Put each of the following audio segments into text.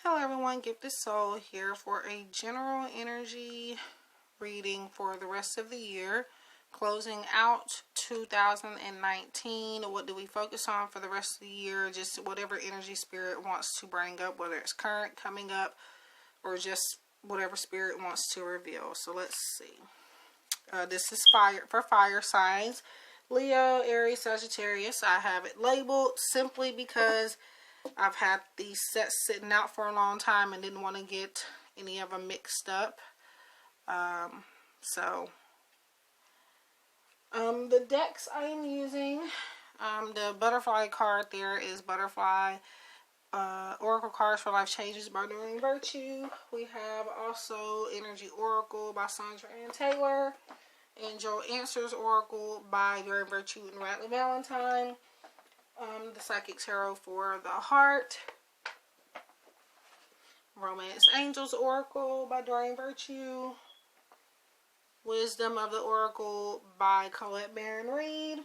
Hello everyone, Gifted Soul here for a general energy reading for the rest of the year. Closing out 2019. What do we focus on for the rest of the year? Just whatever energy spirit wants to bring up, whether it's current, coming up, or just whatever spirit wants to reveal. So let's see. This is for fire signs. Leo, Aries, Sagittarius. I have it labeled simply because I've had these sets sitting out for a long time and didn't want to get any of them mixed up. The decks I am using, the butterfly card there is Butterfly Oracle Cards for Life Changes by Doreen Virtue. We have also Energy Oracle by Sandra and Taylor. Angel Answers Oracle by Doreen Virtue and Radleigh Valentine. The Psychic Tarot for the Heart. Romance Angels Oracle by Doreen Virtue. Wisdom of the Oracle by Colette Baron-Reid.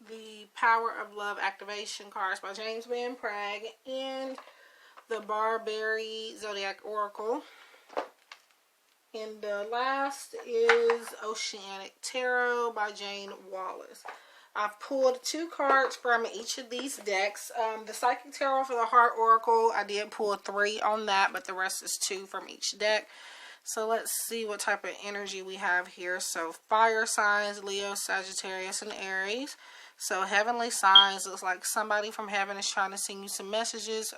The Power of Love Activation Cards by James Van Praagh. And the Barbieri Zodiac Oracle. And the last is Oceanic Tarot by Jayne, Wallace. I've pulled 2 cards from each of these decks. The Psychic Tarot for the Heart Oracle, I did pull 3 on that, but the rest is 2 from each deck. So let's see what type of energy we have here. So fire signs, Leo, Sagittarius, and Aries. So heavenly signs, looks like somebody from heaven is trying to send you some messages.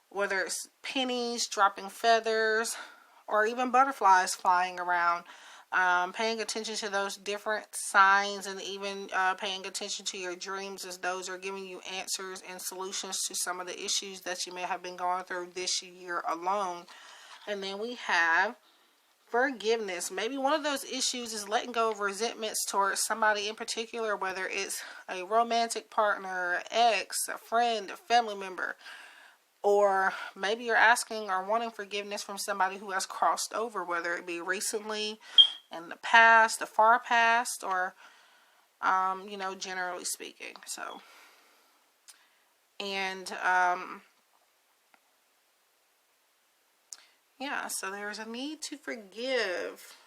Whether it's pennies, dropping feathers, or even butterflies flying around. Paying attention to those different signs, and even paying attention to your dreams, as those are giving you answers and solutions to some of the issues that you may have been going through this year alone. And then we have forgiveness. Maybe one of those issues is letting go of resentments towards somebody in particular, whether it's a romantic partner, an ex, a friend, a family member. Or maybe you're asking or wanting forgiveness from somebody who has crossed over, whether it be recently, in the past, the far past, or, generally speaking. So, and, so there's a need to forgive.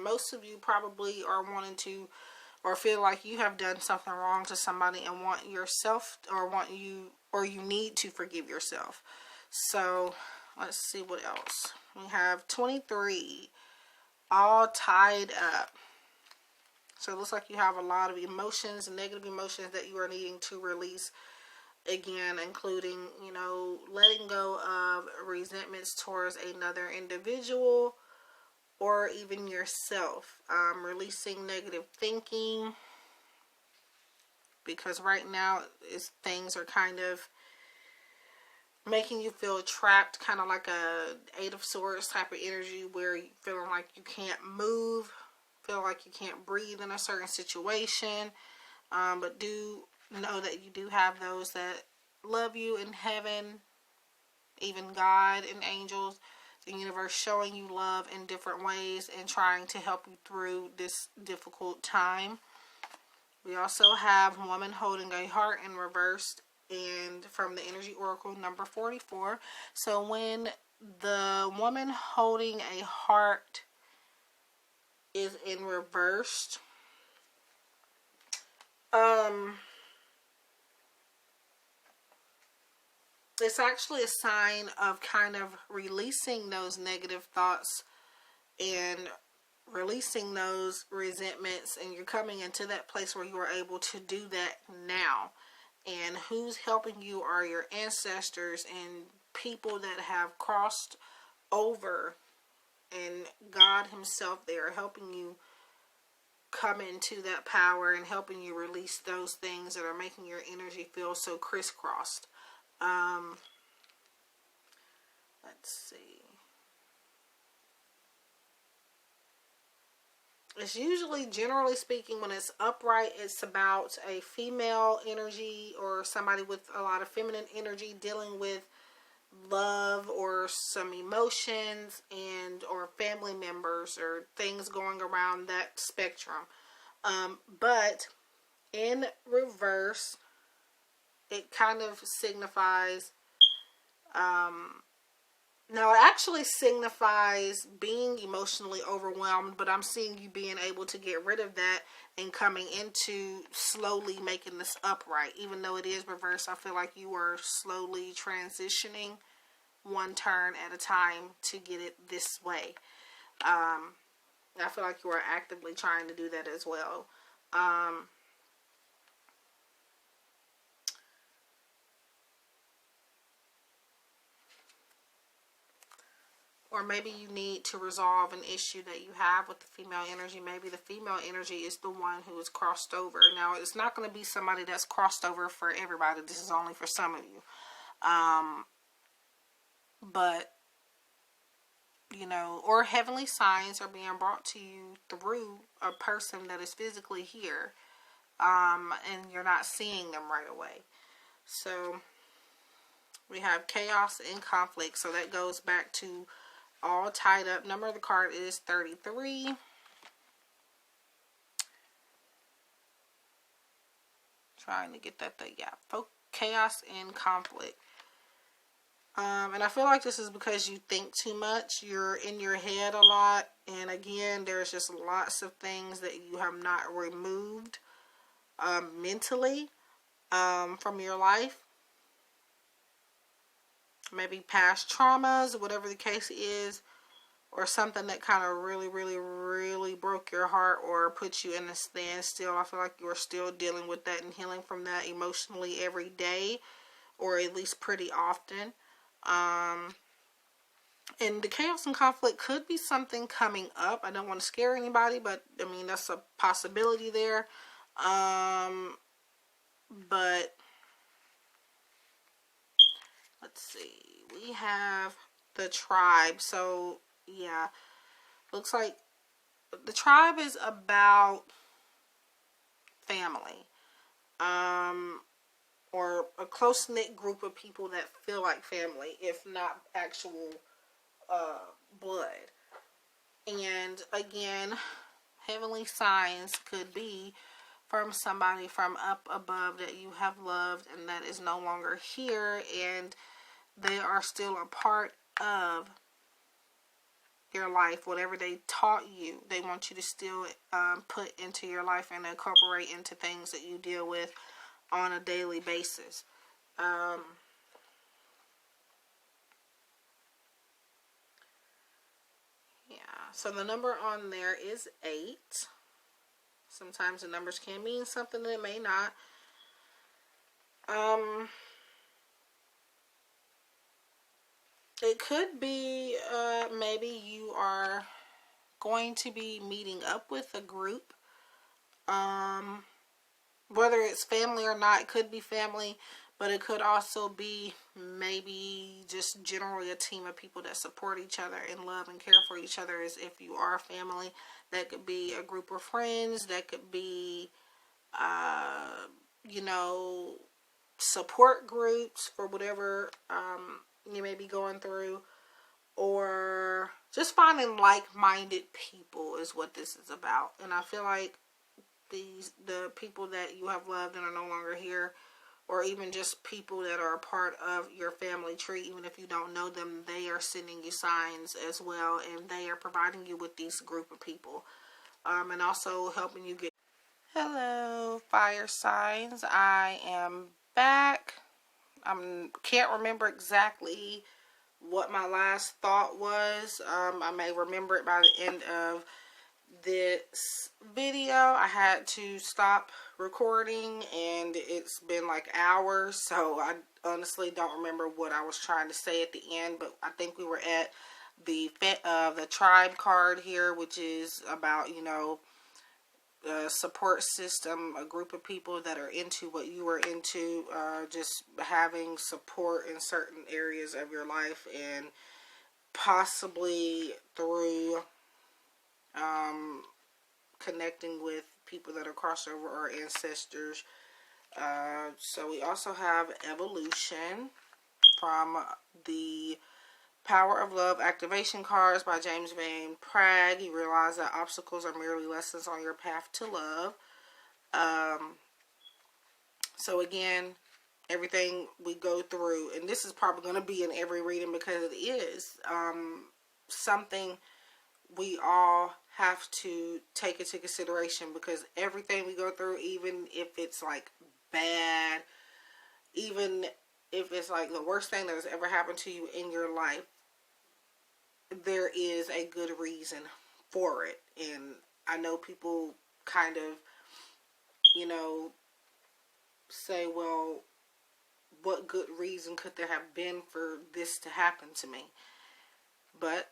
Most of you probably are wanting to, or feel like you have done something wrong to somebody and want yourself, or you need to forgive yourself. So let's see what else. We have 23, all tied up. So it looks like you have a lot of emotions, negative emotions that you are needing to release. Again, including, letting go of resentments towards another individual or even yourself. Releasing negative thinking. Because right now, things are kind of making you feel trapped, kind of like a 8 of Swords type of energy, where you're feeling like you can't move, feel like you can't breathe in a certain situation. But do know that you do have those that love you in heaven, even God and angels, the universe showing you love in different ways and trying to help you through this difficult time. We also have Woman Holding a Heart in reverse, and from the Energy Oracle number 44. So when the woman holding a heart is in reverse, it's actually a sign of kind of releasing those negative thoughts and releasing those resentments, and you're coming into that place where you are able to do that now. And who's helping you are your ancestors and people that have crossed over, and God himself, they are helping you come into that power and helping you release those things that are making your energy feel so crisscrossed. Let's see. It's usually, generally speaking, when it's upright, it's about a female energy or somebody with a lot of feminine energy dealing with love or some emotions or family members or things going around that spectrum. But in reverse, it kind of signifies Now, it actually signifies being emotionally overwhelmed, but I'm seeing you being able to get rid of that and coming into slowly making this upright. Even though it is reversed, I feel like you are slowly transitioning one turn at a time to get it this way. I feel like you are actively trying to do that as well. Or maybe you need to resolve an issue that you have with the female energy. Maybe the female energy is the one who is crossed over. Now, it's not going to be somebody that's crossed over for everybody. This is only for some of you. But, you know, or heavenly signs are being brought to you through a person that is physically here. And you're not seeing them right away. So, we have chaos and conflict. So, that goes back to all tied up. Number of the card is 33. Trying to get that thing. Yeah. Chaos and conflict. And I feel like this is because you think too much. You're in your head a lot. And again, there's just lots of things that you have not removed mentally from your life. Maybe past traumas, whatever the case is, or something that kind of really, really, really broke your heart or put you in a standstill. I feel like you're still dealing with that and healing from that emotionally every day, or at least pretty often. And the chaos and conflict could be something coming up. I don't want to scare anybody, but I mean, that's a possibility there. But let's see. We have the tribe. So, yeah. Looks like the tribe is about family. Or a close-knit group of people that feel like family, if not actual blood. And, again, heavenly signs could be from somebody from up above that you have loved and that is no longer here, and they are still a part of your life. Whatever they taught you, they want you to still put into your life and incorporate into things that you deal with on a daily basis. Yeah, so the number on there is 8. Sometimes the numbers can mean something that it may not. It could be maybe you are going to be meeting up with a group. Whether it's family or not, it could be family, but it could also be maybe just generally a team of people that support each other and love and care for each other as if you are family. That could be a group of friends. That could be, you know, support groups for whatever you may be going through. Or just finding like-minded people is what this is about. And I feel like the people that you have loved and are no longer here, or even just people that are a part of your family tree, even if you don't know them, they are sending you signs as well, and they are providing you with these group of people, and also helping you get... Hello, fire signs. I am back. I can't remember exactly what my last thought was. I may remember it by the end of this video. I had to stop recording and it's been like hours, so I honestly don't remember what I was trying to say at the end, but I think we were at the tribe card here, which is about, you know, a support system, a group of people that are into what you are into, just having support in certain areas of your life, and possibly through connecting with people that are crossover or ancestors. So we also have Evolution from the Power of Love activation cards by James Van Praagh. You realize that obstacles are merely lessons on your path to love. So again, everything we go through, and this is probably going to be in every reading because it is something we all have to take into consideration, because everything we go through, even if it's like bad, even if it's like the worst thing that has ever happened to you in your life, there is a good reason for it. And I know people kind of, say, well, what good reason could there have been for this to happen to me? But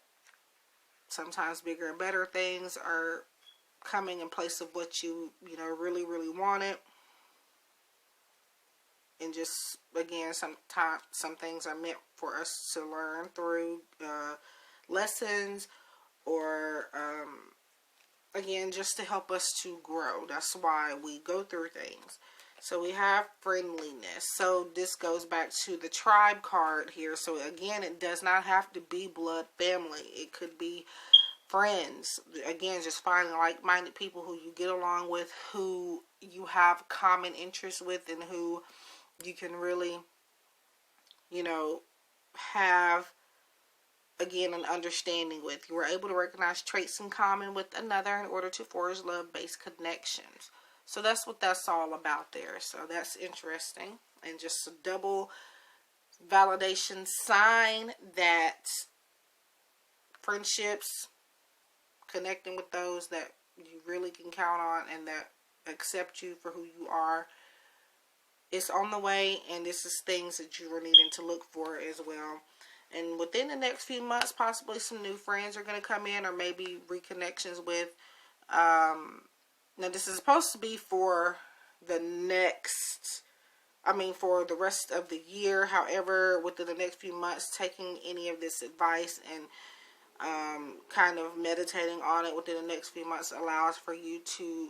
sometimes bigger and better things are coming in place of what you really, really wanted. And just, again, sometimes some things are meant for us to learn through lessons, or again, just to help us to grow. That's why we go through things. So we have friendliness. So this goes back to the tribe card here. So again, it does not have to be blood family. It could be friends. Again, just finding like-minded people who you get along with, who you have common interests with, and who you can really, have, again, an understanding with. You were able to recognize traits in common with another in order to forge love-based connections. So that's what that's all about there. So that's interesting. And just a double validation sign that friendships, connecting with those that you really can count on and that accept you for who you are, it's on the way. And this is things that you are needing to look for as well. And within the next few months, possibly some new friends are going to come in, or maybe reconnections with, now this is supposed to be for the for the rest of the year. However, within the next few months, taking any of this advice and kind of meditating on it within the next few months allows for you to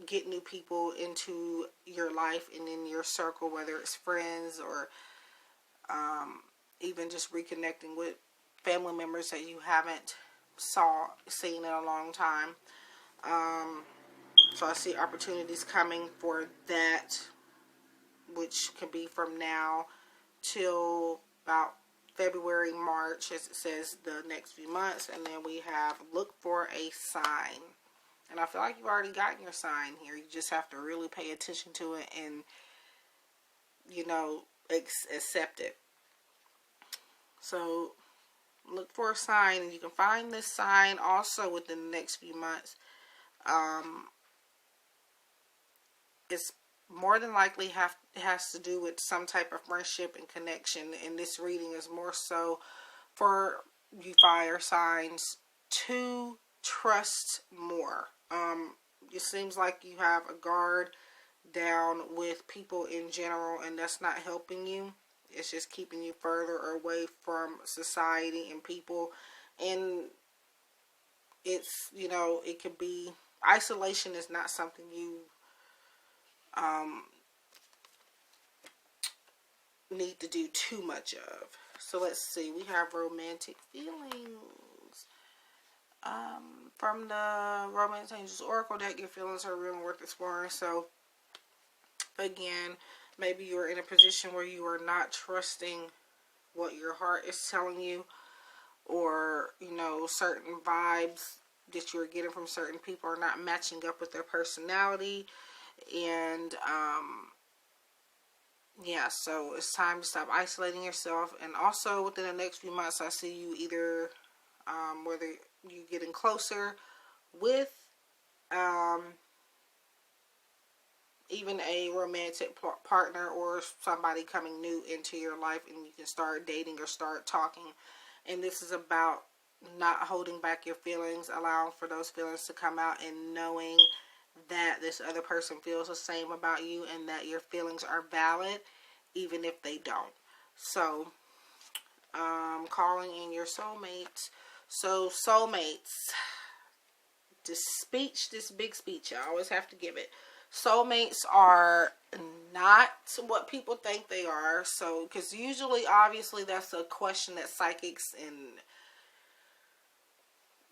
get new people into your life and in your circle, whether it's friends or even just reconnecting with family members that you haven't seen in a long time. So I see opportunities coming for that, which could be from now till about February, March, as it says, the next few months. And then we have look for a sign. And I feel like you've already gotten your sign here. You just have to really pay attention to it and, accept it. So look for a sign, and you can find this sign also within the next few months. It's more than likely has to do with some type of friendship and connection. And this reading is more so for you fire signs to trust more. It seems like you have a guard down with people in general, and that's not helping you. It's just keeping you further away from society and people. And it's, it could be, isolation is not something you need to do too much of. So let's see. We have romantic feelings. From the Romance Angels Oracle deck, your feelings are real and worth exploring. So again, maybe you're in a position where you are not trusting what your heart is telling you, or, certain vibes that you're getting from certain people are not matching up with their personality. And, so it's time to stop isolating yourself. And also within the next few months, I see you either, whether you're getting closer with, even a romantic partner, or somebody coming new into your life, and you can start dating or start talking. And this is about not holding back your feelings, allowing for those feelings to come out, and knowing that this other person feels the same about you, and that your feelings are valid even if they don't. So calling in your soulmates. So soulmates, this big speech, I always have to give it. Soulmates are not what people think they are. So, because usually, obviously, that's a question that psychics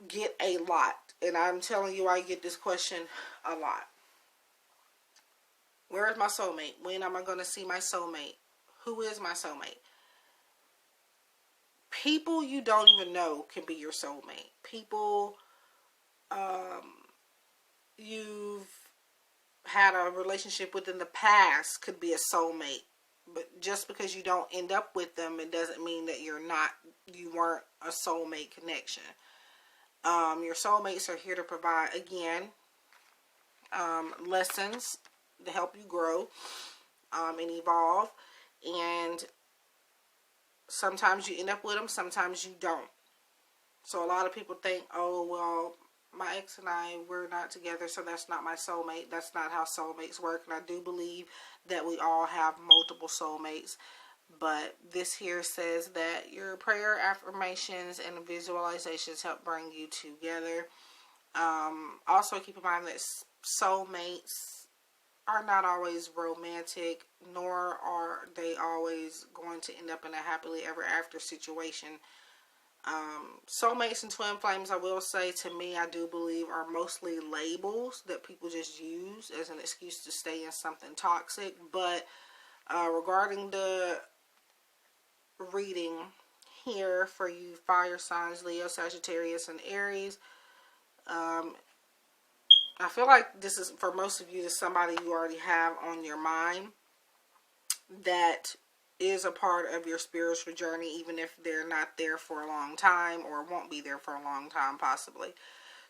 get a lot. And I'm telling you, I get this question a lot. Where is my soulmate? When am I going to see my soulmate? Who is my soulmate? People you don't even know can be your soulmate. People you've had a relationship with in the past could be a soulmate. But just because you don't end up with them, it doesn't mean that you weren't a soulmate connection. Your soulmates are here to provide, again, lessons to help you grow and evolve. And sometimes you end up with them, sometimes you don't. So a lot of people think, oh, well, my ex and I, we're not together, so that's not my soulmate. That's not how soulmates work. And I do believe that we all have multiple soulmates. But this here says that your prayer, affirmations, and visualizations help bring you together. Also, keep in mind that soulmates are not always romantic, nor are they always going to end up in a happily ever after situation. Soulmates and twin flames, I will say, to me, I do believe are mostly labels that people just use as an excuse to stay in something toxic. But regarding the reading here for you fire signs, Leo, Sagittarius, and Aries, I feel like this is, for most of you, this is somebody you already have on your mind that is a part of your spiritual journey, even if they're not there for a long time or won't be there for a long time, possibly.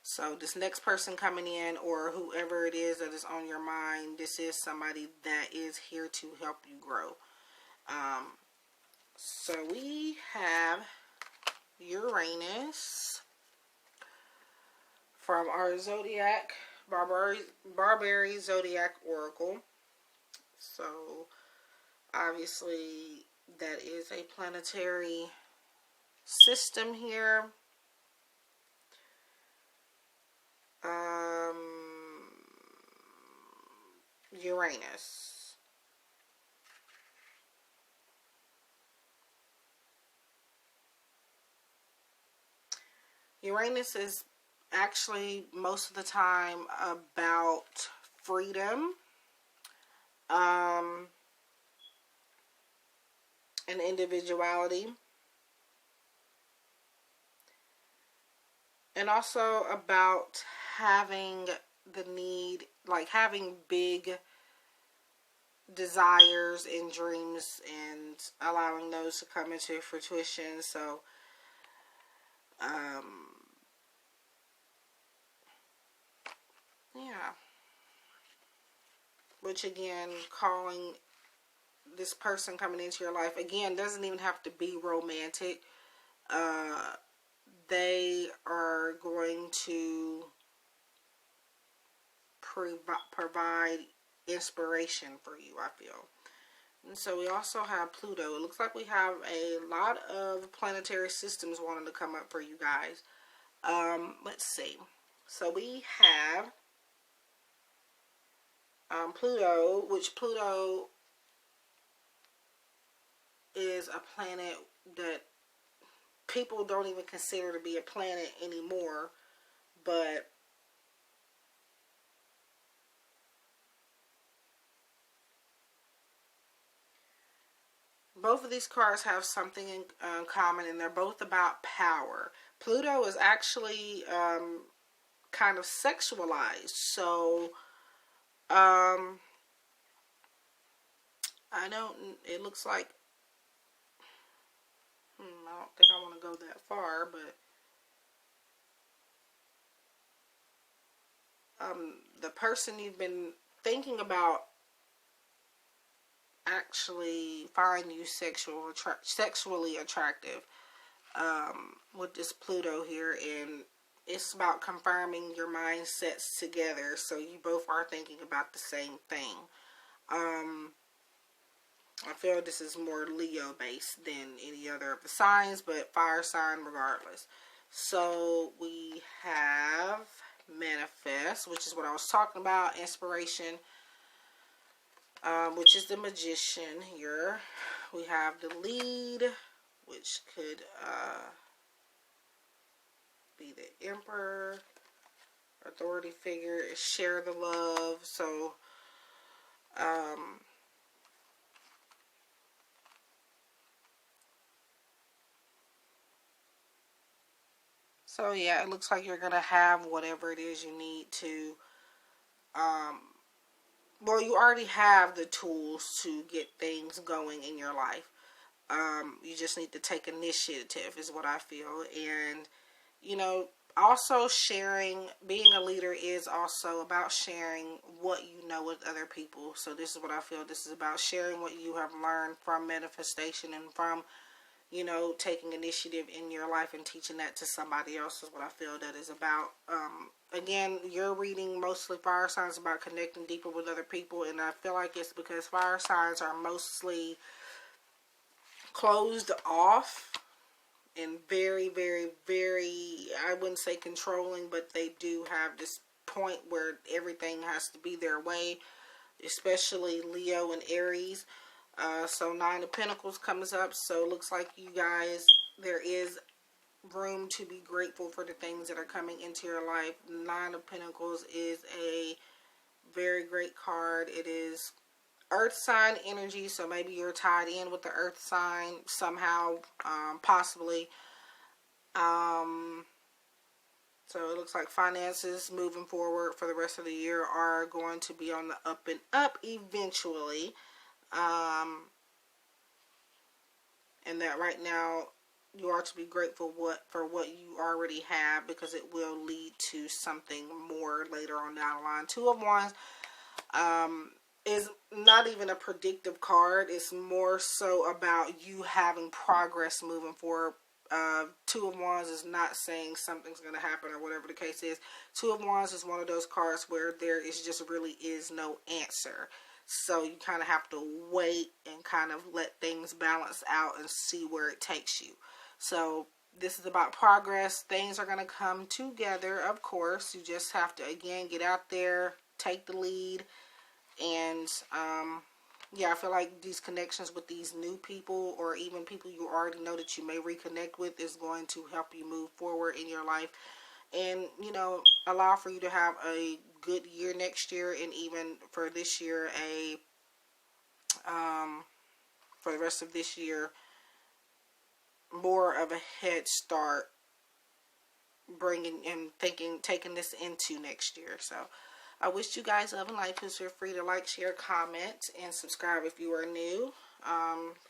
So this next person coming in, or whoever it is that is on your mind, this is somebody that is here to help you grow. So we have Uranus from our Zodiac, Barbieri Zodiac Oracle. So obviously that is a planetary system here. Uranus. Uranus is actually most of the time about freedom, and individuality, and also about having the need, like having big desires and dreams and allowing those to come into fruition. So yeah, which again, calling this person coming into your life, again, doesn't even have to be romantic. They are going to provide inspiration for you, I feel. And so we also have Pluto. It looks like we have a lot of planetary systems wanting to come up for you guys. Let's see. So we have Pluto, which Pluto is a planet that people don't even consider to be a planet anymore, but both of these cards have something in common, and they're both about power. Pluto is actually kind of sexualized, so it looks like, I don't think I want to go that far, but the person you've been thinking about actually find you sexually attractive with this Pluto here, and it's about confirming your mindsets together, so you both are thinking about the same thing. I feel this is more Leo based than any other of the signs, but fire sign regardless. So we have manifest, which is what I was talking about, inspiration, which is the magician here. We have the lead, which could be the emperor, authority figure, share the love. So So yeah, it looks like you're going to have whatever it is you need to, well, you already have the tools to get things going in your life. You just need to take initiative is what I feel. And, you know, also sharing, being a leader is also about sharing what you know with other people. So this is what I feel. This is about sharing what you have learned from manifestation and from, you know, taking initiative in your life and teaching that to somebody else is what I feel that is about. Again, you're reading mostly fire signs about connecting deeper with other people, and I feel like it's because fire signs are mostly closed off and very, very, very, I wouldn't say controlling, but they do have this point where everything has to be their way, especially Leo and Aries. So 9 of Pentacles comes up, so it looks like you guys, there is room to be grateful for the things that are coming into your life. 9 of Pentacles is a very great card. It is earth sign energy, so maybe you're tied in with the earth sign somehow, possibly. So it looks like finances moving forward for the rest of the year are going to be on the up and up eventually. And that right now you are to be grateful for what you already have, because it will lead to something more later on down the line. 2 of Wands is not even a predictive card. It's more so about you having progress moving forward. 2 of Wands is not saying something's going to happen or whatever the case is. 2 of Wands is one of those cards where there is just really is no answer. So you kind of have to wait and kind of let things balance out and see where it takes you. So this is about progress. Things are going to come together, of course. You just have to, again, get out there, take the lead. And, yeah, I feel like these connections with these new people, or even people you already know that you may reconnect with, is going to help you move forward in your life. And, you know, allow for you to have a good year next year, and even for this year, for the rest of this year, more of a head start bringing and taking this into next year. So I wish you guys love and light. Please feel free to like, share, comment, and subscribe if you are new.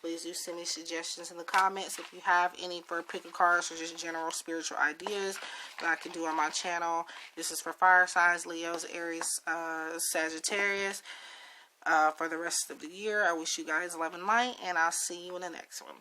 Please do send me suggestions in the comments if you have any for pick a cards or just general spiritual ideas that I can do on my channel. This is for fire signs, Leos, Aries, Sagittarius. For the rest of the year, I wish you guys love and light, and I'll see you in the next one.